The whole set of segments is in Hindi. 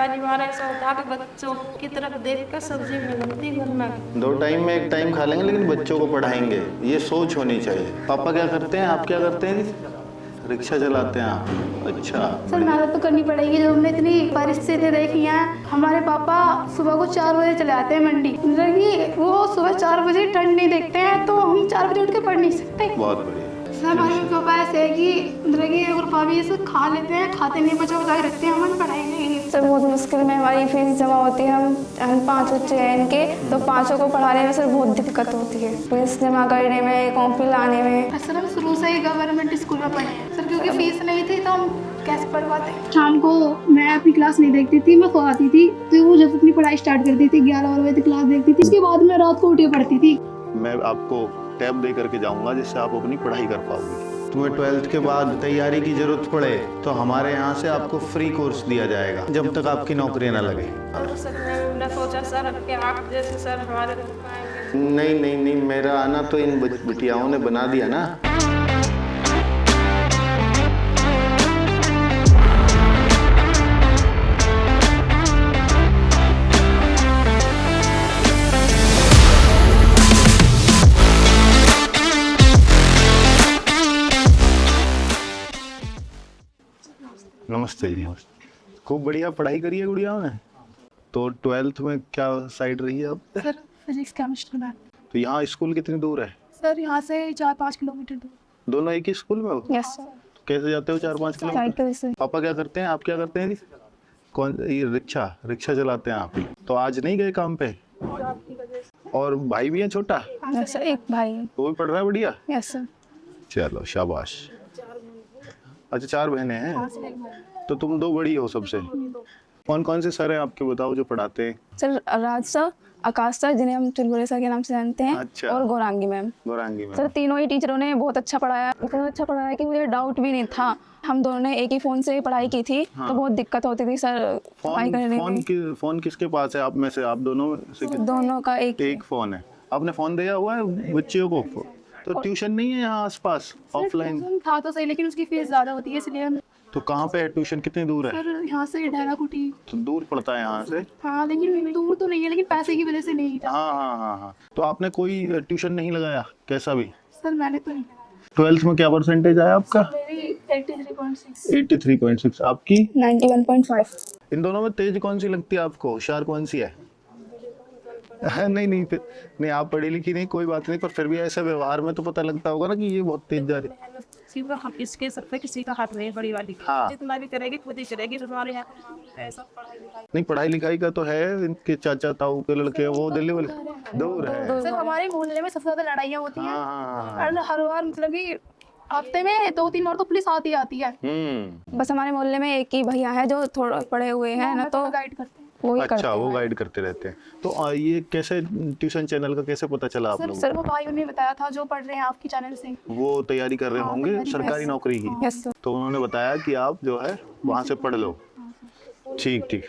पहली बार ऐसा होता है कि बच्चों की तरफ देख कर सब्जी मिलती घर में। 2 टाइम में 1 टाइम खा लेंगे लेकिन बच्चों को पढ़ाएंगे, ये सोच होनी चाहिए। पापा क्या करते हैं, आप क्या करते हैं? रिक्शा चलाते हैं आप? अच्छा। सर मेहनत तो करनी पड़ेगी, जो हमने इतनी परिस्थितियाँ देखी हैं। हमारे पापा सुबह को 4 बजे चले आते हैं मंडी, मतलब कि वो सुबह 4 बजे ठंड नहीं देखते हैं, तो हम 4 बजे उठ के पढ़ नहीं सकते। बहुत बढ़िया। सर हमारे पापा ऐसे है कि मतलब कि अगर पापा ये सब खा लेते हैं, खाते नहीं, बचा बचा के रखते हैं, हमारी पढ़ाई नहीं। सर बहुत मुश्किल में हमारी फीस जमा होती है। हम 5 बच्चे हैं इनके, तो 5 को पढ़ाने में सर बहुत दिक्कत होती है, फीस जमा करने में, कॉपी लाने में। सर हम शुरू से ही गवर्नमेंट स्कूल में पढ़े हैं सर, क्योंकि फीस नहीं थी तो हम कैसे पढ़ पाते। शाम को मैं अपनी क्लास नहीं देखती थी, मैं सो आती थी, तो वो जब अपनी पढ़ाई स्टार्ट करती थी 11 बजे तक क्लास देखती थी, उसके बाद मैं रात को उठ के पढ़ती थी। मैं आपको टैब दे करके जाऊंगा जिससे आप अपनी पढ़ाई कर पाओगे। तुम्हें 12th के बाद तैयारी की जरूरत पड़े तो हमारे यहाँ से आपको फ्री कोर्स दिया जाएगा जब तक आपकी नौकरी ना लगे। और सर मैंने सोचा सर कि आप जैसे सर हमारे आएंगे। नहीं नहीं नहीं, मेरा आना तो इन बिटियाओं ने बना दिया ना। नमस्ते जी। खूब बढ़िया पढ़ाई करी है गुड़िया ने। तो 12th में क्या साइड रही है अब? सर फिजिक्स केमिस्ट्री में। तो यहाँ स्कूल कितनी दूर है? सर यहाँ से 4-5 किलोमीटर दूर। दोनों एक ही स्कूल में हो? Yes sir. तो कैसे जाते हो 4-5 किलोमीटर? साइकिल से। पापा क्या करते हैं, आप क्या करते हैं जी? कौन? ये रिक्शा चलाते हैं आप? तो आज नहीं गए काम पे? और भाई भी है छोटा? यस सर, एक भाई है। वो भी पढ़ रहा है? बढ़िया। Yes sir. चलो शाबाश। अच्छा 4 बहनें हैं, तो तुम 2 बड़ी हो सबसे। कौन कौन से सर हैं आपके, बताओ, जो पढ़ाते हैं? सर राज सर, आकाश सर, जिन्हें हम चुलबुले सर के नाम से जानते हैं। अच्छा। और गौरांगी मैम। गौरांगी में सर तीनों ही टीचरों ने बहुत अच्छा पढ़ाया, इतना अच्छा पढ़ाया कि मुझे डाउट भी नहीं था। हम दोनों ने एक ही फ़ोन से पढ़ाई की थी। हाँ। तो बहुत दिक्कत होती थी सर पढ़ाई करने में। फोन किसके पास है आप में से? आप दोनों में से दोनों का एक फोन है। आपने फोन दिया हुआ है बच्चियों को? तो ट्यूशन नहीं है यहाँ आसपास ऑफलाइन? ट्यूशन था तो सही, लेकिन उसकी फीस ज़्यादा होती है, इसलिए हम। तो कहाँ पे है ट्यूशन, कितनी दूर है? सर यहाँ से ढेरा कुटी। तो दूर पड़ता है यहाँ से? हाँ लेकिन दूर तो नहीं है, लेकिन पैसे की वजह से नहीं था। हाँ। तो आपने कोई ट्यूशन नहीं लगाया कैसा भी? सर मैंने तो नहीं। 12th में क्या परसेंटेज आया आपका? मेरी 83.6। 83.6। आपकी? 91.5। इन दोनों में तेज कौन सी लगती है आपको, होशियार कौन सी है? नहीं आप पढ़ी लिखी नहीं, कोई बात नहीं, पर फिर भी ऐसा व्यवहार में तो पता लगता होगा ना कि ये बहुत तेज जा रही है। हम इसके सर पे किसी का हाथ नहीं है, बड़ी वाली। हाँ। जितना भी करेगी खुद ही करेगी, हमारे यहाँ ऐसा पढ़ाई लिखाई। नहीं पढ़ाई लिखाई का तो है, इनके चाचा ताऊ के लड़के वो दिल्ली वाले दूर है। सर हमारे मोहल्ले में सबसे ज्यादा लड़ाइयाँ होती हैं। हाँ। और हर बार मतलब कि हफ्ते में 2-3 बार तो पुलिस आती है। बस हमारे मोहल्ले में एक ही भैया है जो थोड़ा पढ़े हुए हैं ना, तो गाइड करते हैं। वो ही करते अच्छा, हैं। वो गाइड करते रहते हैं। तो ये कैसे ट्यूशन चैनल का कैसे पता चला आप लोगों सर वो भाइयों ने बताया था जो पढ़ रहे हैं आपकी चैनल से। को? वो तैयारी कर रहे हाँ, होंगे तैयारी सरकारी कर- नौकरी की, यस सर। तो उन्होंने बताया कि आप जो है वहाँ से पढ़ लो। ठीक।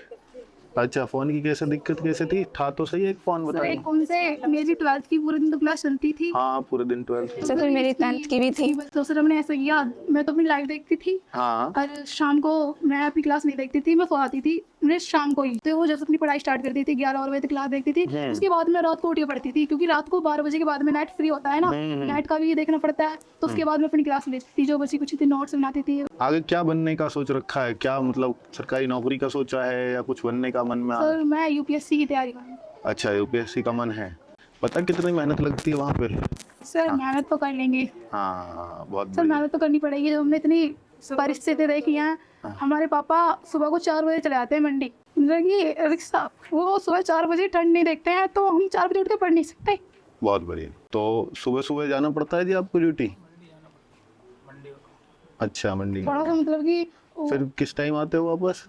अच्छा, फोन की कैसे दिक्कत कैसे थी? था तो सही एक फोन, सर बताइए। एक फोन से मेरी 12th की पूरे दिन तो क्लास चलती थी। हाँ पूरे दिन 12th। सर फिर मेरी 10th की भी थी। तो सर हमने ऐसा किया, मैं तो अपनी लाइव देखती थी हाँ। और शाम को मैं अपनी क्लास नहीं देखती थी, मैं सो आती थी। मैं शाम को ही तो वो जब अपनी पढ़ाई स्टार्ट करती थी 11 बजे तक क्लास देखती थी, उसके बाद मैं रात को उठ के पढ़ती थी, क्योंकि रात को 12 बजे के बाद में नेट फ्री होता है ना, नेट का भी देखना पड़ता है। तो उसके बाद मैं अपनी क्लास लेती थी, जो बची कुछ थी नोट्स बनाती थी। आगे क्या बनने का सोच रखा है? क्या मतलब सरकारी नौकरी का सोचा है या कुछ बनने का मन में? सर मैं यूपीएससी की तैयारी कर रही हूँ। अच्छा, यूपीएससी का मन है। पता कितनी मेहनत लगती है वहाँ पे? सर मेहनत तो कर लेंगे। हाँ बहुत सर बढ़िया। मेहनत तो करनी पड़ेगी, जब हमने इतनी परिस्थितियाँ देखी हैं। हमारे पापा सुबह को 4 बजे चले आते हैं मंडी, मतलब कि रिक्शा, वो सुबह 4 बजे ठंड नहीं देखते हैं, तो हम 4 बजे उठ के पढ़ नहीं सकते। बहुत बढ़िया। तो सुबह सुबह जाना पड़ता है जी आपको ड्यूटी? अच्छा, मंडी। थोड़ा सा मतलब कि फिर किस टाइम आते हो वापस?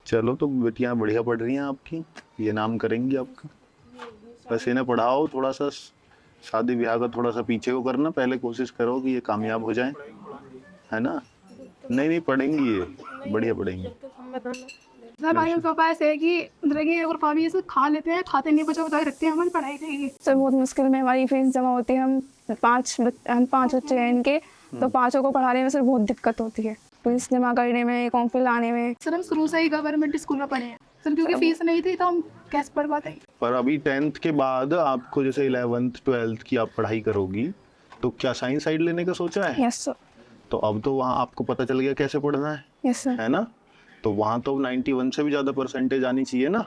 चलो, तो बेटियां बढ़िया पढ़ रही हैं आपकी, ये नाम करेंगी आपका। बस इन्हें पढ़ाओ, थोड़ा सा शादी ब्याह का थोड़ा सा पीछे को करना, पहले कोशिश करो कि ये कामयाब हो जाएं, है ना? नहीं पढ़ेंगी, ये बढ़िया पढ़ेंगी। सर हमारे पापा ऐसे है कि मतलब कि अगर पापा ये सब खा लेते हैं, खाते नहीं, बचा बचा के रखते हैं, हमारी पढ़ाई नहीं। सर बहुत मुश्किल में हमारी फीस जमा होती है। हम 5 बच्चे हैं इनके, तो 5 को पढ़ाने में सर बहुत दिक्कत होती है। पुलिस जमा करने में, फॉर्म फिल लाने में। सर हम शुरू से ही गवर्नमेंट स्कूल में पढ़े हैं सर, क्योंकि फीस नहीं थी तो हम कैसे पढ़ पाते। पर अभी 10th के बाद आपको जैसे 11th 12th की आप पढ़ाई करोगी तो क्या साइंस साइड लेने का सोचा है? Yes sir. तो अब तो वहाँ आपको पता चल गया कैसे पढ़ना है यस सर। है ना? तो वहाँ तो 91 से भी ज़्यादा परसेंटेज आनी चाहिए ना?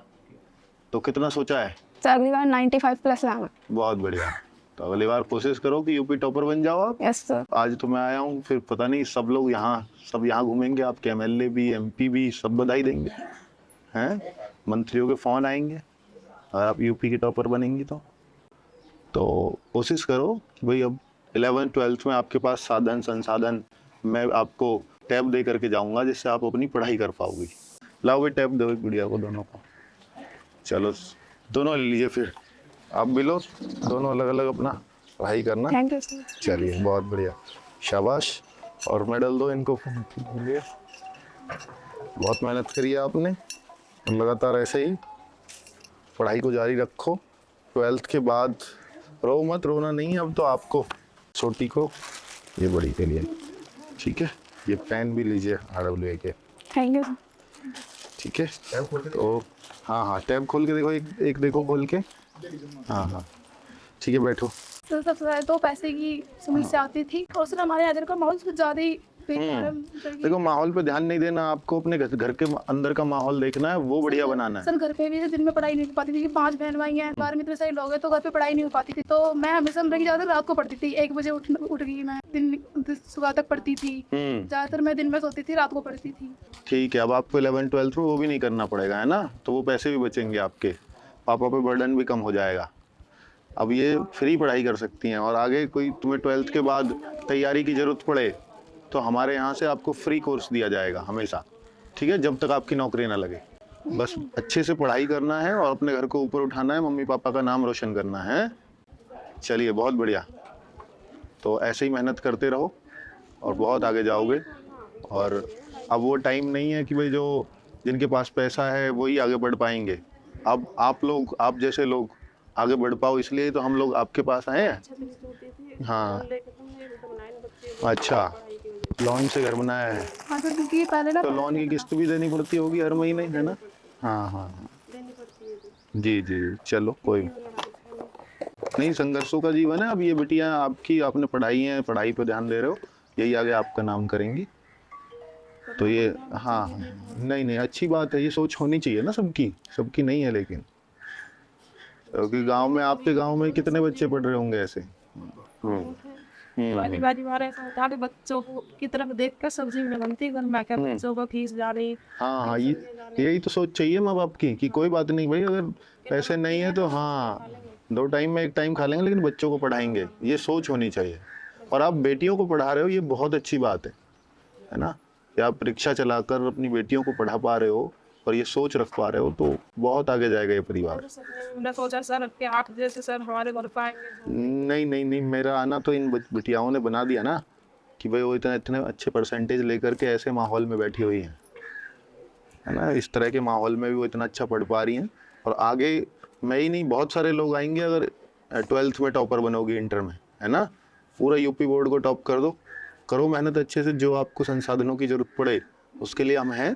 तो कितना सोचा है? सर अगली बार 95 प्लस लाना। बहुत बढ़िया। तो अगली बार कोशिश करो कि यूपी टॉपर बन जाओ आप। Yes sir. आज तो मैं आया हूँ, फिर पता नहीं सब लोग सब यहाँ घूमेंगे, आपके MLA भी MP भी सब बधाई देंगे हैं, मंत्रियों के फ़ोन आएंगे अगर आप यूपी की टॉपर बनेंगी तो कोशिश करो कि भाई अब 11th 12th में आपके पास साधन संसाधन मैं आपको टैब दे करके जाऊंगा जिससे आप अपनी पढ़ाई कर पाओगी। लाओ भाई टैब दो गुड़िया को दोनों को। चलो दोनों ले लीजिए, फिर आप भी लो, दोनों अलग अलग अपना पढ़ाई करना। Thank you sir. चलिए बहुत बढ़िया, शाबाश। और मेडल दो इनको। बहुत मेहनत करी है आपने, लगातार ऐसे ही पढ़ाई को जारी रखो। 12th के बाद रो मत, रोना नहीं अब तो आपको। छोटी को ये बड़ी के लिए, ठीक है? ये पेन भी लीजिए RWA के, थैंक यू सर। ठीक है? तो हाँ टैब खोल के देखो, एक देखो खोल के। हाँ ठीक है, बैठो। सर सबसे ज़्यादा तो पैसे की समस्या आती थी, और सर हमारे इधर का माहौल कुछ ज़्यादा ही बेकार है। देखो माहौल पे ध्यान नहीं देना, आपको अपने घर के अंदर का माहौल देखना है, वो बढ़िया बनाना है। सर घर पे भी दिन में पढ़ाई नहीं हो पाती थी, 5 बहन भाई हैं, 12 में इतने सारे लोग हैं, तो घर पे पढ़ाई नहीं हो पाती थी। तो मैं हमेशा मतलब ज़्यादा रात को पढ़ती थी, 1 बजे उठ गई मैं, दिन सुबह तक पढ़ती थी। ज़्यादातर मैं दिन में सोती थी, रात को पढ़ती थी। ठीक है, अब आपको 11th 12th में वो भी नहीं करना पड़ेगा, है ना? तो वो पैसे भी बचेंगे आपके, पापा पे बर्डन भी कम हो जाएगा। अब ये फ्री पढ़ाई कर सकती हैं, और आगे कोई तुम्हें 12th के बाद तैयारी की ज़रूरत पड़े तो हमारे यहाँ से आपको फ्री कोर्स दिया जाएगा हमेशा, ठीक है? जब तक आपकी नौकरी ना लगे। बस अच्छे से पढ़ाई करना है और अपने घर को ऊपर उठाना है, मम्मी पापा का नाम रोशन करना है। चलिए बहुत बढ़िया। तो ऐसे ही मेहनत करते रहो और बहुत आगे जाओगे। और अब वो टाइम नहीं है कि भाई जो जिनके पास पैसा है वही आगे बढ़ पाएंगे। अब आप जैसे लोग आगे बढ़ पाओ, इसलिए तो हम लोग आपके पास आए हैं। हाँ अच्छा, लोन से घर बनाया है। हाँ सर, क्योंकि पहले ना तो लोन की किस्त भी देनी पड़ती होगी हर महीने, है ना? हाँ जी चलो कोई नहीं, संघर्षों का जीवन है। अब ये बिटिया आपकी, आपने पढ़ाई पे ध्यान दे रहे हो, यही आगे आपका नाम करेंगी। तो ये हाँ नहीं अच्छी बात है, ये सोच होनी चाहिए ना सबकी नहीं है, लेकिन क्योंकि आपके गांव में कितने बच्चे पढ़ रहे होंगे ऐसे। बारी हमारे सारे बच्चों की तरफ देख कर सब्जी में बनती है, मैं क्या बच्चों को फीस जा रही। हाँ यही तो सोच चाहिए माँ बाप की कि कोई बात नहीं भाई, अगर पैसे नहीं है तो हाँ 2 टाइम में 1 टाइम खा लेंगे, लेकिन बच्चों को पढ़ाएंगे, ये सोच होनी चाहिए। और आप बेटियों को पढ़ा रहे हो, ये बहुत अच्छी बात है ना? कि आप रिक्शा चलाकर अपनी बेटियों को पढ़ा पा रहे हो और ये सोच रख पा रहे हो, तो बहुत आगे जाएगा ये परिवार। मैंने सोचा सर के 8 जैसे सर हमारे घर पाएंगे। नहीं, मेरा आना तो इन बिटियाओं ने बना दिया ना कि भाई वो इतने अच्छे परसेंटेज लेकर के ऐसे माहौल में बैठी हुई हैं, है ना? इस तरह के माहौल में भी वो इतना अच्छा पढ़ पा रही हैं। और आगे मैं ही नहीं, बहुत सारे लोग आएंगे अगर 12th में टॉपर बनोगी, इंटर में, है ना? पूरा यूपी बोर्ड को टॉप कर दो, करो मेहनत अच्छे से, जो आपको संसाधनों की जरूरत पड़े उसके लिए हम हैं,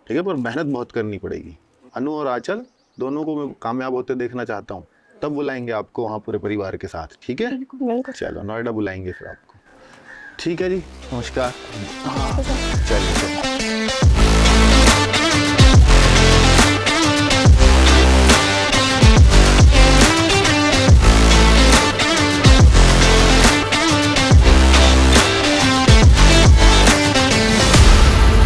ठीक है? पर मेहनत बहुत करनी पड़ेगी। अनु और आंचल दोनों को मैं कामयाब होते देखना चाहता हूँ, तब बुलाएंगे आपको वहाँ पूरे परिवार के साथ, ठीक है? चलो नोएडा बुलाएंगे फिर आपको, ठीक है जी? नमस्कार। चलिए।